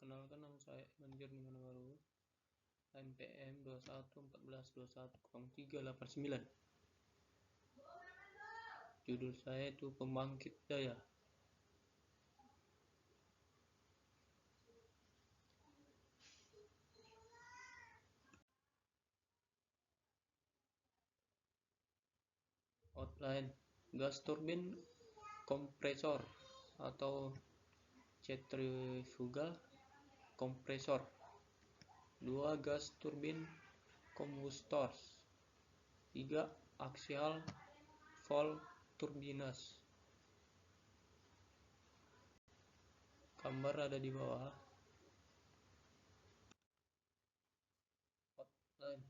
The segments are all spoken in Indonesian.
Perkenalkan, nama saya Iman Jurnimana Baru, NPM 2114210389. Judul saya itu pembangkit daya. Outline: gas turbin kompresor atau centrifugal kompresor, 2 gas turbin combustors, 3 axial valve turbines. Gambar ada di bawah. Outline: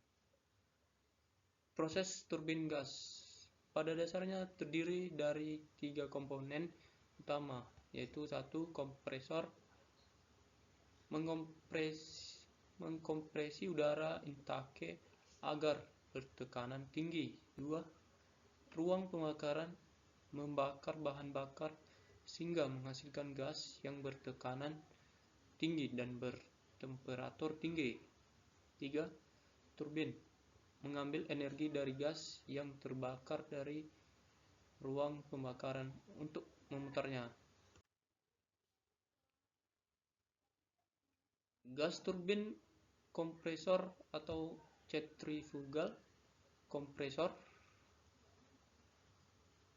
proses turbin gas pada dasarnya terdiri dari 3 komponen utama, yaitu 1. Kompresor mengkompresi udara intake agar bertekanan tinggi. 2. Ruang pembakaran membakar bahan bakar sehingga menghasilkan gas yang bertekanan tinggi dan bertemperatur tinggi. 3. Turbin mengambil energi dari gas yang terbakar dari ruang pembakaran untuk memutarnya. Gas turbin kompresor atau centrifugal kompresor.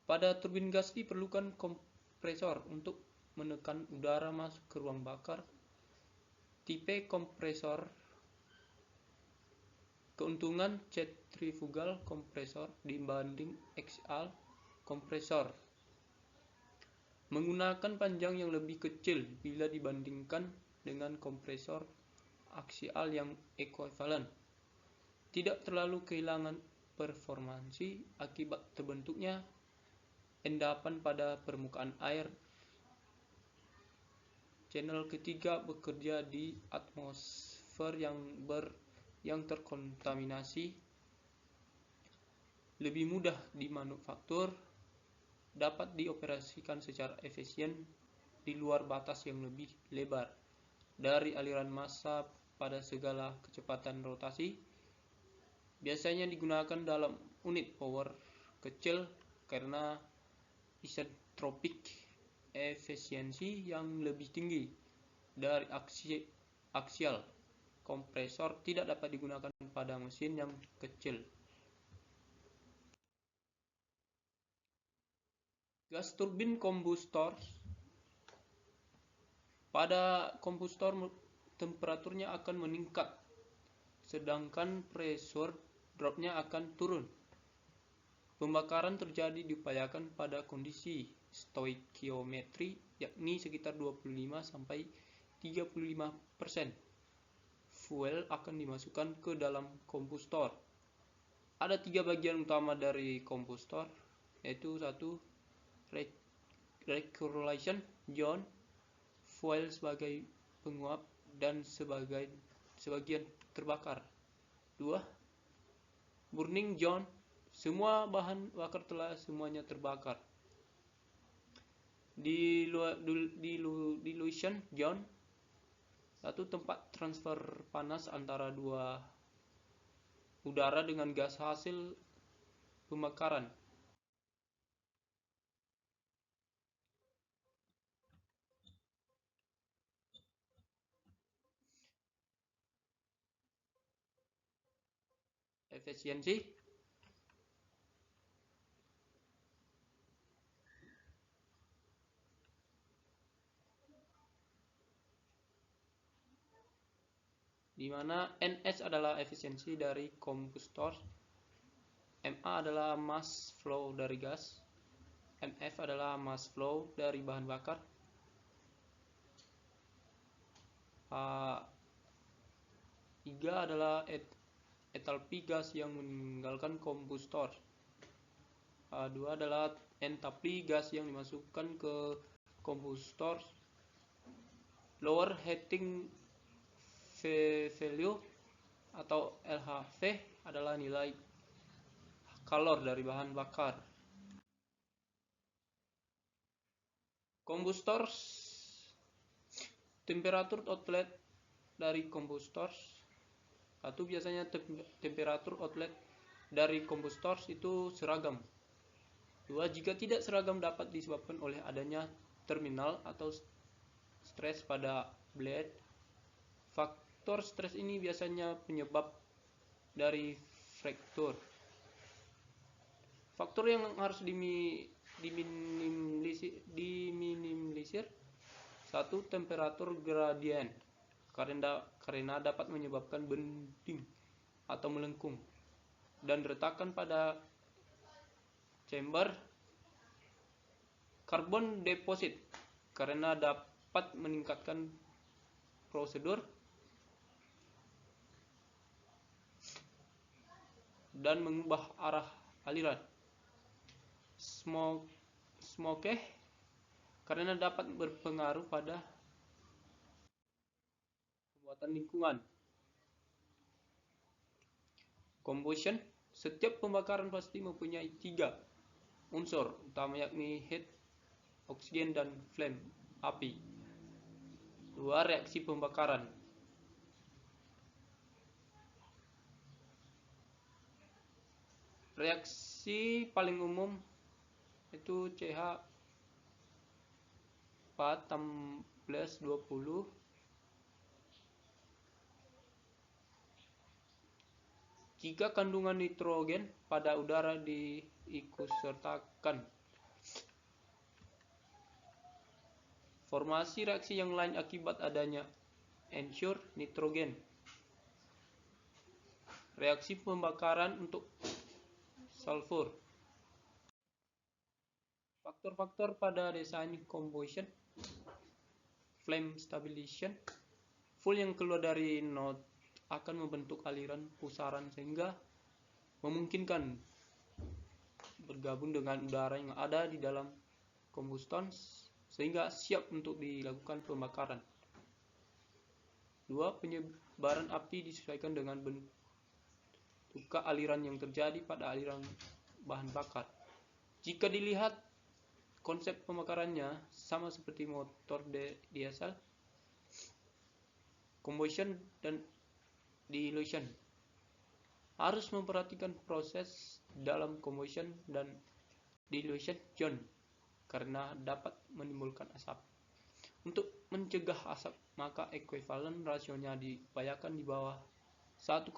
Pada turbin gas diperlukan kompresor untuk menekan udara masuk ke ruang bakar. Tipe kompresor. Keuntungan centrifugal kompresor dibanding axial kompresor: menggunakan panjang yang lebih kecil bila dibandingkan dengan kompresor aksial yang ekuivalen. Tidak terlalu kehilangan performansi akibat terbentuknya endapan pada permukaan air. Channel ketiga bekerja di atmosfer yang terkontaminasi, lebih mudah dimanufaktur, dapat dioperasikan secara efisien di luar batas yang lebih lebar dari aliran massa pada segala kecepatan rotasi. Biasanya digunakan dalam unit power kecil karena isentropic efisiensi yang lebih tinggi dari aksial kompresor. Tidak dapat digunakan pada mesin yang kecil. Gas turbin kombustor. Pada kombustor temperaturnya akan meningkat, sedangkan pressure drop-nya akan turun. Pembakaran terjadi diupayakan pada kondisi stoikiometri, yakni sekitar 25-35%. Fuel akan dimasukkan ke dalam kombustor. Ada 3 bagian utama dari kombustor, yaitu 1. Recirculation zone, fuel sebagai penguap dan sebagian terbakar. 2. Burning zone, semua bahan bakar telah semuanya terbakar. Dilution zone, 1. Tempat transfer panas antara 2 udara dengan gas hasil pembakaran. Efisiensi. Di mana NS adalah efisiensi dari kombustor, MA adalah mass flow dari gas, MF adalah mass flow dari bahan bakar, A3 adalah entalpi gas yang meninggalkan kombustor, A2 adalah entalpi gas yang dimasukkan ke kombustor. Lower heating value atau LHV adalah nilai kalor dari bahan bakar. Kombustor Temperatur outlet dari kombustor. Satu, biasanya temperatur outlet dari kombustor itu seragam. Dua, jika tidak seragam dapat disebabkan oleh adanya terminal atau stres pada blade. Faktor stres ini biasanya penyebab dari fracture. Faktor yang harus diminimalisir. Satu, temperatur gradient karena dapat menyebabkan bending atau melengkung dan retakan pada chamber. Carbon deposit karena dapat meningkatkan prosedur dan mengubah arah aliran. Smoke karena dapat berpengaruh pada pembuatan lingkungan. Combustion, setiap pembakaran pasti mempunyai 3 unsur utama, yakni heat, oksigen, dan flame, api. 2. Reaksi pembakaran. Reaksi paling umum itu CH4+20. Jika kandungan nitrogen pada udara diikutsertakan. Formasi reaksi yang lain akibat adanya ensure nitrogen. Reaksi pembakaran untuk sulfur. Faktor-faktor pada desain combustion. Flame stabilization. Fuel yang keluar dari node akan membentuk aliran pusaran sehingga memungkinkan bergabung dengan udara yang ada di dalam kombuston sehingga siap untuk dilakukan pembakaran. 2. Penyebaran api disesuaikan dengan bentuk aliran yang terjadi pada aliran bahan bakar. Jika dilihat konsep pembakarannya sama seperti motor diesel, combustion dan dilution. Harus memperhatikan proses dalam combustion dan dilution zone karena dapat menimbulkan asap. Untuk mencegah asap, maka ekuivalen rasionya diupayakan di bawah 1,5.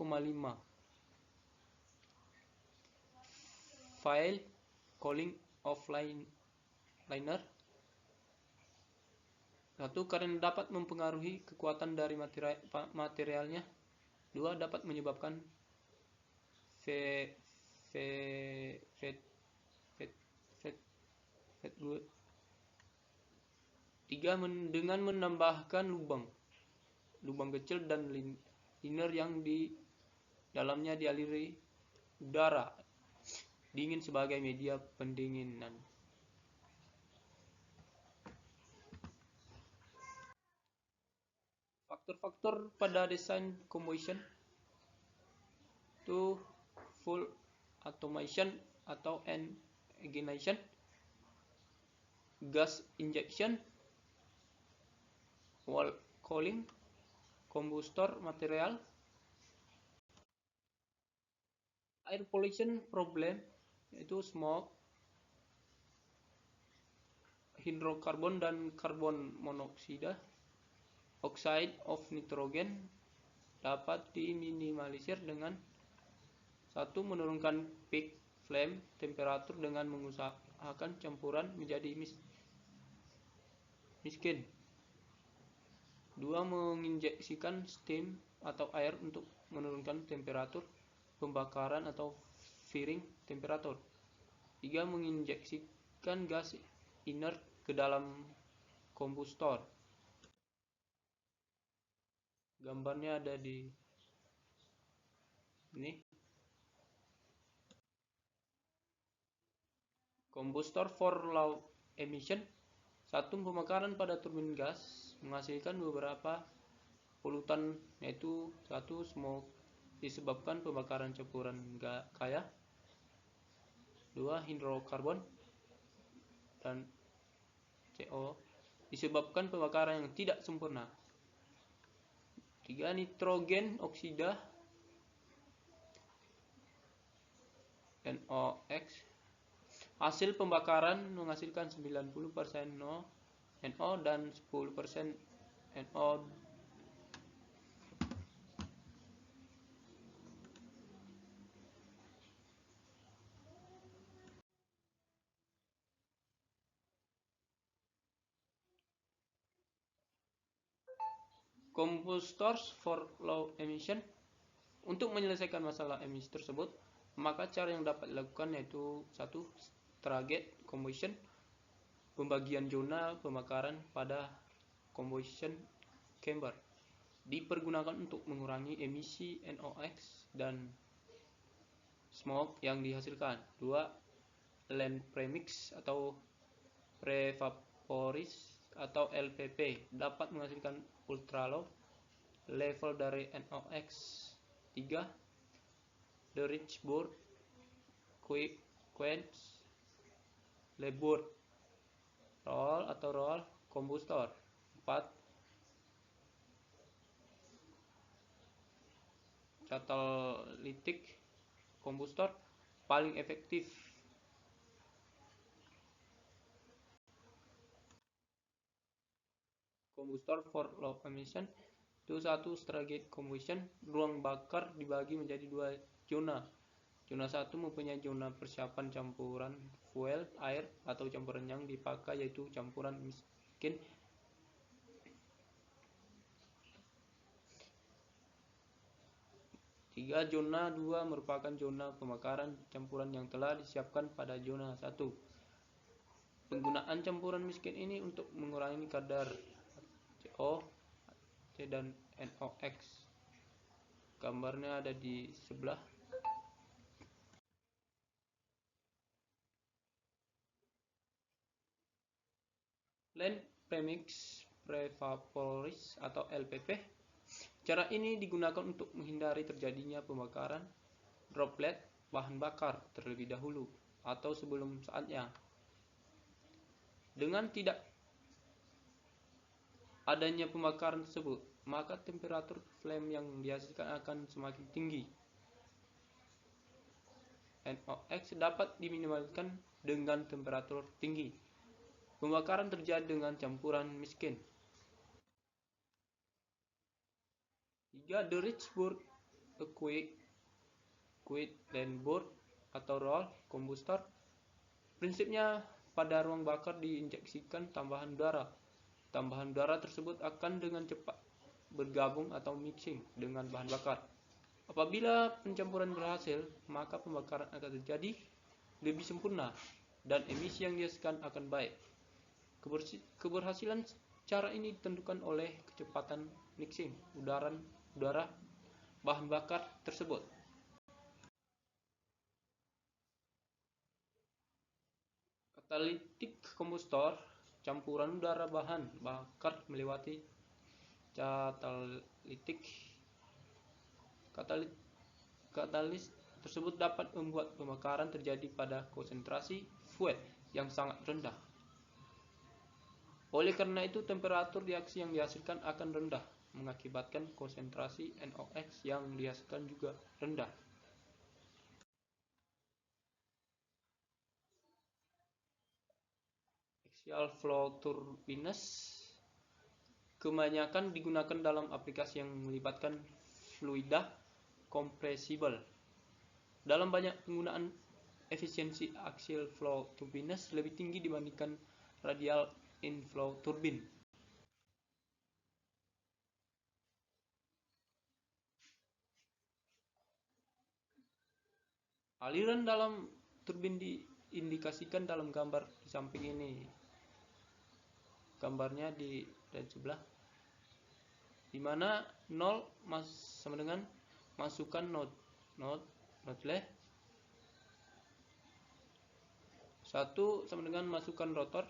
File cooling of liner. 1. Karena dapat mempengaruhi kekuatan dari materialnya. 2. Dapat menyebabkan fatigue. 3. Dengan menambahkan lubang kecil dan liner yang di dalamnya dialiri udara dingin sebagai media pendinginan. Faktor-faktor pada desain combustion itu full automation atau ignition, gas injection, wall cooling, combustor material, air pollution problem itu smoke, hidrokarbon dan karbon monoksida. Oxide of nitrogen dapat diminimalisir dengan 1. Menurunkan peak flame temperatur dengan mengusahakan campuran menjadi miskin. 2. Menginjeksikan steam atau air untuk menurunkan temperatur pembakaran atau firing temperatur. 3. Menginjeksikan gas inert ke dalam kombustor. Gambarnya ada di ini. Combustor for low emission. 1. Pembakaran pada turbin gas menghasilkan beberapa polutan, yaitu 1. Smoke disebabkan pembakaran campuran kaya. 2. Hidrokarbon dan CO. disebabkan pembakaran yang tidak sempurna. 3. Nitrogen oksida NOx. Hasil pembakaran menghasilkan 90% NO dan 10% NO. Combustors for low emission. Untuk menyelesaikan masalah emisi tersebut, maka cara yang dapat dilakukan yaitu 1. Staggered combustion, pembagian zona pembakaran pada combustion chamber, dipergunakan untuk mengurangi emisi NOx dan smoke yang dihasilkan. 2. Land premix atau prevaporis atau LPP, dapat menghasilkan ultra low level dari NOx. 3. The Richburg Quench Lebur roll atau roll combustor. 4. Catalytic combustor, paling efektif. Combustor for low emission. 1. Staggered combustion, ruang bakar dibagi menjadi 2 zona. Zona 1 mempunyai zona persiapan campuran fuel, air, atau campuran yang dipakai yaitu campuran miskin. 3. Zona 2 merupakan zona pembakaran campuran yang telah disiapkan pada zona 1. Penggunaan campuran miskin ini untuk mengurangi kadar CO, dan NOx. Gambarnya ada di sebelah. Land premix prevaporis atau LPP. Cara ini digunakan untuk menghindari terjadinya pembakaran droplet bahan bakar terlebih dahulu atau sebelum saatnya. Dengan tidak adanya pembakaran tersebut, maka temperatur flame yang dihasilkan akan semakin tinggi. NOx dapat diminimalkan dengan temperatur tinggi. Pembakaran terjadi dengan campuran miskin. 3. The Richburg Quedlinburg atau roll combustor. Prinsipnya, pada ruang bakar diinjeksikan tambahan udara. Tambahan udara tersebut akan dengan cepat bergabung atau mixing dengan bahan bakar. Apabila pencampuran berhasil, maka pembakaran akan terjadi lebih sempurna dan emisi yang dihasilkan akan baik. Keberhasilan cara ini ditentukan oleh kecepatan mixing udara bahan bakar tersebut. Catalytic combustor, campuran udara bahan bakar melewati katalis tersebut dapat membuat pembakaran terjadi pada konsentrasi fuel yang sangat rendah. Oleh karena itu, temperatur reaksi yang dihasilkan akan rendah, mengakibatkan konsentrasi NOx yang dihasilkan juga rendah. Axial flow turbines kebanyakan digunakan dalam aplikasi yang melibatkan fluida kompresibel. Dalam banyak penggunaan, efisiensi axial flow turbines lebih tinggi dibandingkan radial inflow turbine. Aliran dalam turbin diindikasikan dalam gambar di samping ini. Gambarnya di sebelah, di mana 0 sama dengan masukkan nozzle, 1 sama dengan masukkan rotor,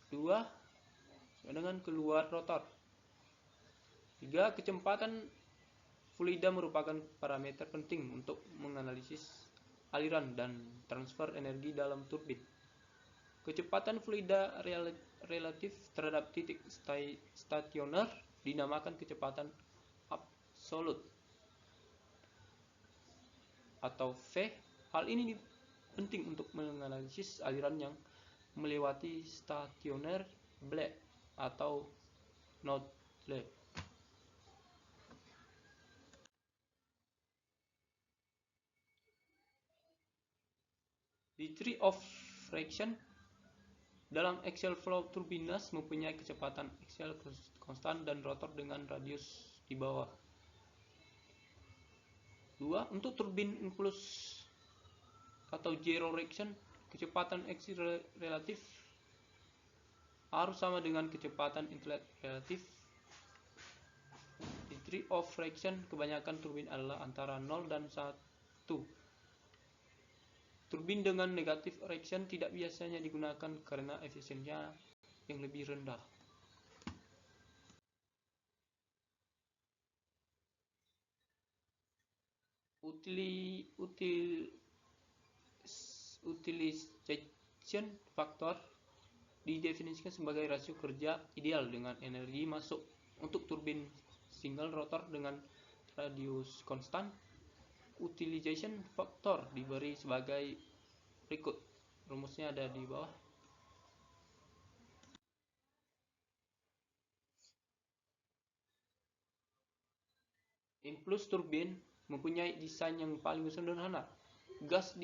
2 sama dengan keluar rotor. 3. Kecepatan fluida merupakan parameter penting untuk menganalisis aliran dan transfer energi dalam turbin. Kecepatan fluida relatif terhadap titik stasioner dinamakan kecepatan absolut atau V. Hal ini penting untuk menganalisis aliran yang melewati stasioner blade atau nozzle. Degree of friction dalam axial flow turbinas mempunyai kecepatan axial konstan dan rotor dengan radius di bawah. 2. Untuk turbin impulse atau zero reaction, kecepatan axial relatif harus sama dengan kecepatan inlet relatif. Degree of friction kebanyakan turbin adalah antara 0 dan 1. Turbin dengan negatif reaction tidak biasanya digunakan karena efisiensinya yang lebih rendah. Utilization factor didefinisikan sebagai rasio kerja ideal dengan energi masuk untuk turbin single rotor dengan radius konstan. Utilization factor diberi sebagai berikut. Rumusnya ada di bawah. Impulse turbin mempunyai desain yang paling sederhana. Gas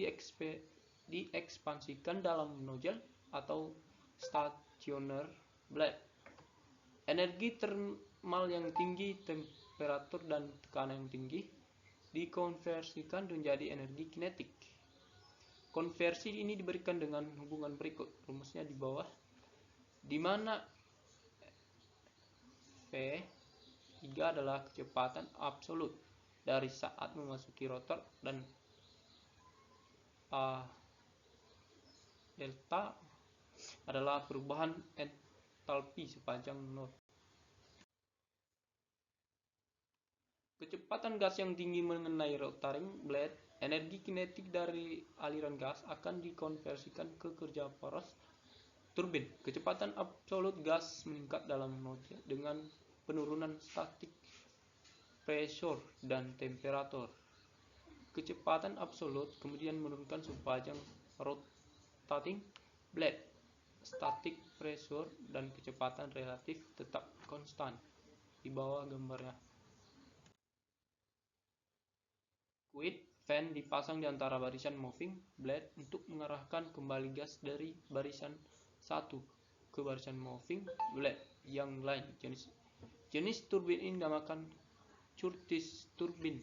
diekspansikan dalam nozzle atau stasioner blade. Energi termal yang tinggi, temperatur dan tekanan yang tinggi dikonversikan menjadi energi kinetik. Konversi ini diberikan dengan hubungan berikut. Rumusnya di bawah, di mana V3 adalah kecepatan absolut dari saat memasuki rotor dan A delta adalah perubahan entalpi sepanjang node. Kecepatan gas yang tinggi mengenai rotaring blade, energi kinetik dari aliran gas akan dikonversikan ke kerja poros turbin. Kecepatan absolut gas meningkat dalam nozzle dengan penurunan static pressure dan temperatur. Kecepatan absolut kemudian menurunkan sepanjang rotating blade. Static pressure dan kecepatan relatif tetap konstan. Di bawah gambarnya. Quid fan dipasang di antara barisan moving blade untuk mengarahkan kembali gas dari barisan satu ke barisan moving blade yang lain. Jenis turbin ini dinamakan Curtis turbin.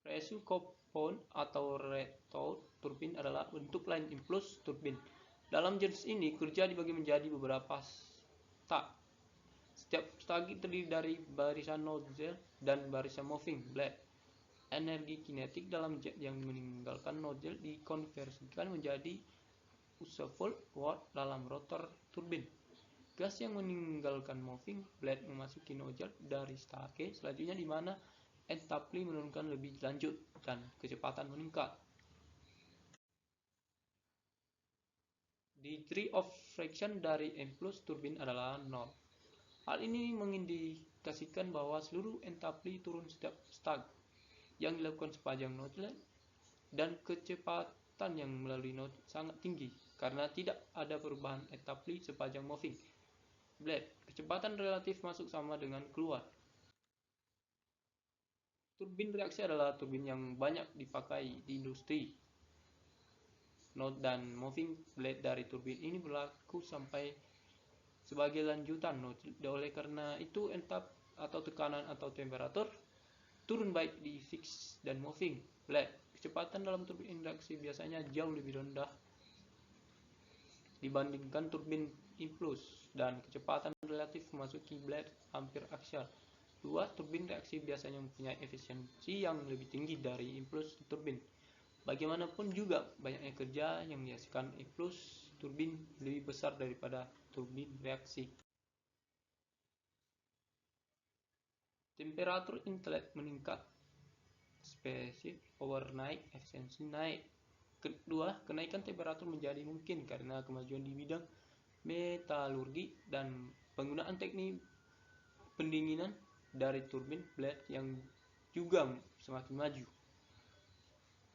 Pressure compound atau retort turbin adalah bentuk lain impulse turbin. Dalam jenis ini kerja dibagi menjadi beberapa stag. Setiap stagi terdiri dari barisan nozzle dan barisan moving blade. Energi kinetik dalam jet yang meninggalkan nozzle dikonversikan menjadi useful work dalam rotor turbin. Gas yang meninggalkan moving blade memasuki nozzle dari stage selanjutnya di mana entalpi menurunkan lebih lanjut dan kecepatan meningkat. Degree of friction dari impulse turbin adalah 0. Hal ini mengindikasikan bahwa seluruh entalpi turun setiap stag yang dilakukan sepanjang nozzle dan kecepatan yang melalui nozzle sangat tinggi karena tidak ada perubahan entalpi sepanjang moving blade. Kecepatan relatif masuk sama dengan keluar. Turbin reaksi adalah turbin yang banyak dipakai di industri. Node dan moving blade dari turbin ini berlaku sampai sebagai lanjutan nozzle. Oleh karena itu entap atau tekanan atau temperatur turun baik di fixed dan moving blade. Kecepatan dalam turbin reaksi biasanya jauh lebih rendah dibandingkan turbin impulse dan kecepatan relatif memasuki blade hampir aksial. 2. Turbin reaksi biasanya mempunyai efisiensi yang lebih tinggi dari impulse turbin. Bagaimanapun juga, banyaknya kerja yang dihasilkan impulse turbin lebih besar daripada turbin reaksi. Temperatur inlet meningkat, spesifik power naik, efisiensi naik. Kedua, kenaikan temperatur menjadi mungkin karena kemajuan di bidang metalurgi dan penggunaan teknik pendinginan dari turbin blade yang juga semakin maju.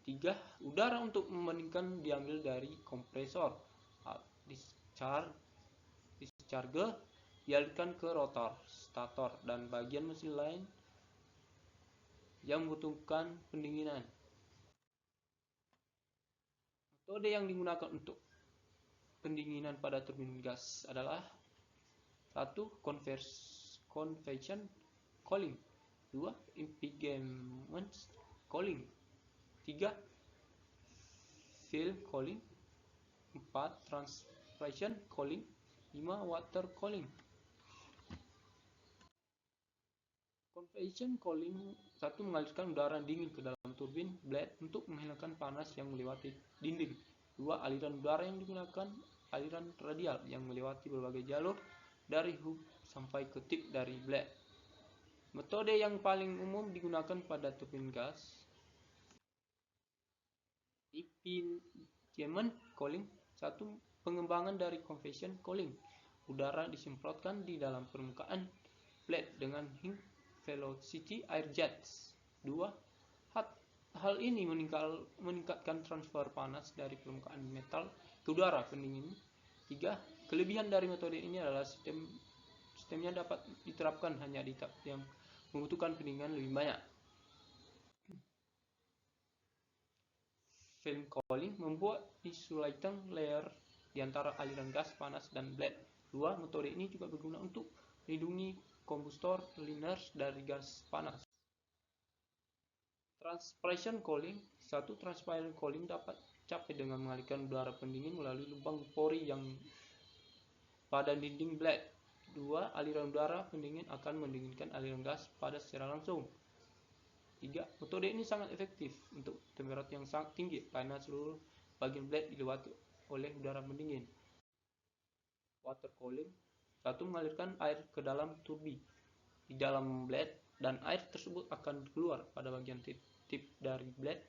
3. Udara untuk membandingkan diambil dari kompresor discharge dialirkan ke rotor, stator, dan bagian mesin lain yang membutuhkan pendinginan. Metode yang digunakan untuk pendinginan pada turbin gas adalah 1. Convection cooling, 2. Impingement cooling, 3. Film cooling, 4. Transpiration cooling, 5. Water cooling. Convection cooling 1. Mengalirkan udara dingin ke dalam turbin blade untuk menghilangkan panas yang melewati dinding. 2. Aliran udara yang digunakan aliran radial yang melewati berbagai jalur dari hub sampai ke tip dari blade. Metode yang paling umum digunakan pada turbin gas impingement cooling. 1. Pengembangan dari convection cooling. Udara disemprotkan di dalam permukaan blade dengan high velocity air jets. 2. Hal ini meningkatkan transfer panas dari permukaan metal ke udara pendingin. 3. Kelebihan dari metode ini adalah sistemnya dapat diterapkan hanya di tahap yang membutuhkan pendinginan lebih banyak. Film cooling membuat insulating layer di antara aliran gas panas dan blade. 2. Metode ini juga berguna untuk melindungi combustor liners dari gas panas. Transpiration cooling. 1. Transpiration cooling dapat capai dengan mengalirkan udara pendingin melalui lubang pori yang pada dinding blade. 2. Aliran udara pendingin akan mendinginkan aliran gas pada secara langsung. 3. Metode ini sangat efektif untuk temperatur yang sangat tinggi karena seluruh bagian blade dilewati oleh udara pendingin. Water cooling. 1. Mengalirkan air ke dalam turbin di dalam blade dan air tersebut akan keluar pada bagian tip dari blade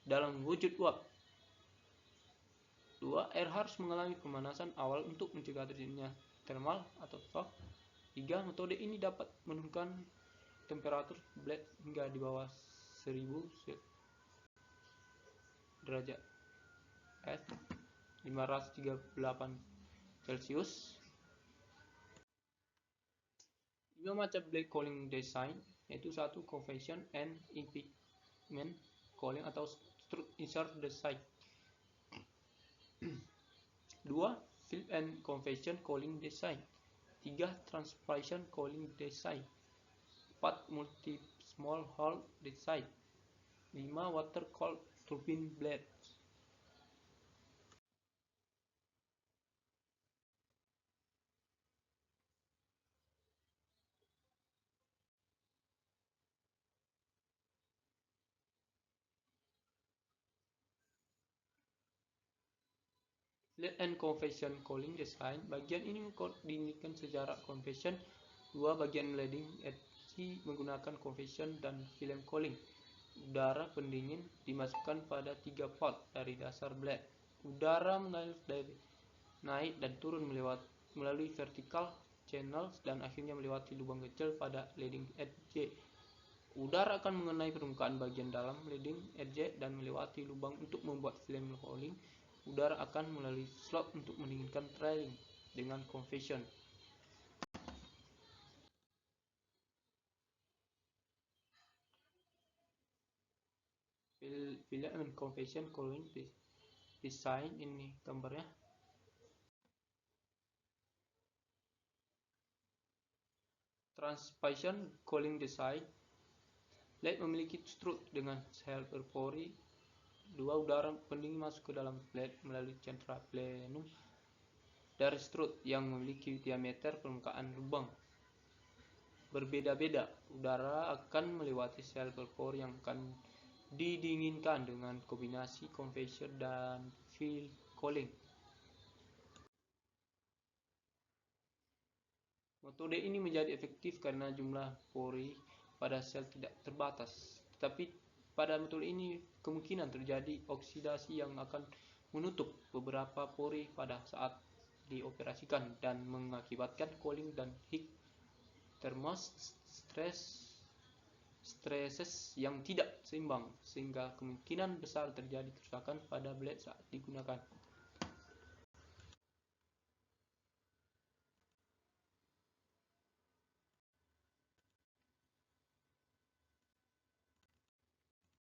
dalam wujud uap. 2. Air harus mengalami pemanasan awal untuk mencegah terjadinya thermal atau shock. 3. Metode ini dapat menurunkan temperatur blade hingga di bawah 1000 derajat F 538 Celcius. 5 macam blade cooling design, yaitu 1. Convection and impingement cooling atau strut insert design. 2. Fill and convection cooling design. 3. Transpiration cooling design. 4. Multi small hole design. 5. Water cooled turbine blade. Fill and convection cooling design. Bagian ini mengkoordinasikan secara convection. 2. Bagian leading edge menggunakan convection dan film cooling. Udara pendingin dimasukkan pada 3 port dari dasar blade. Udara mengalir dari naik dan turun melalui vertical channels dan akhirnya melewati lubang kecil pada leading edge. Udara akan mengenai permukaan bagian dalam leading edge dan melewati lubang untuk membuat film cooling. Udara akan melalui slot untuk mendinginkan trailing dengan convection. Fill and convection cooling design, ini gambarnya. Transpiration cooling design. Blade memiliki strut dengan sel berpori. 2. Udara pendingin masuk ke dalam blade melalui centra plenum dari strut yang memiliki diameter permukaan lubang berbeda-beda. Udara akan melewati sel berpori yang akan didinginkan dengan kombinasi convection dan fill cooling. Metode ini menjadi efektif karena jumlah pori pada sel tidak terbatas, tetapi Pada metode ini kemungkinan terjadi oksidasi yang akan menutup beberapa pori pada saat dioperasikan dan mengakibatkan cooling dan heat stresses yang tidak seimbang, sehingga kemungkinan besar terjadi kerusakan pada blade saat digunakan.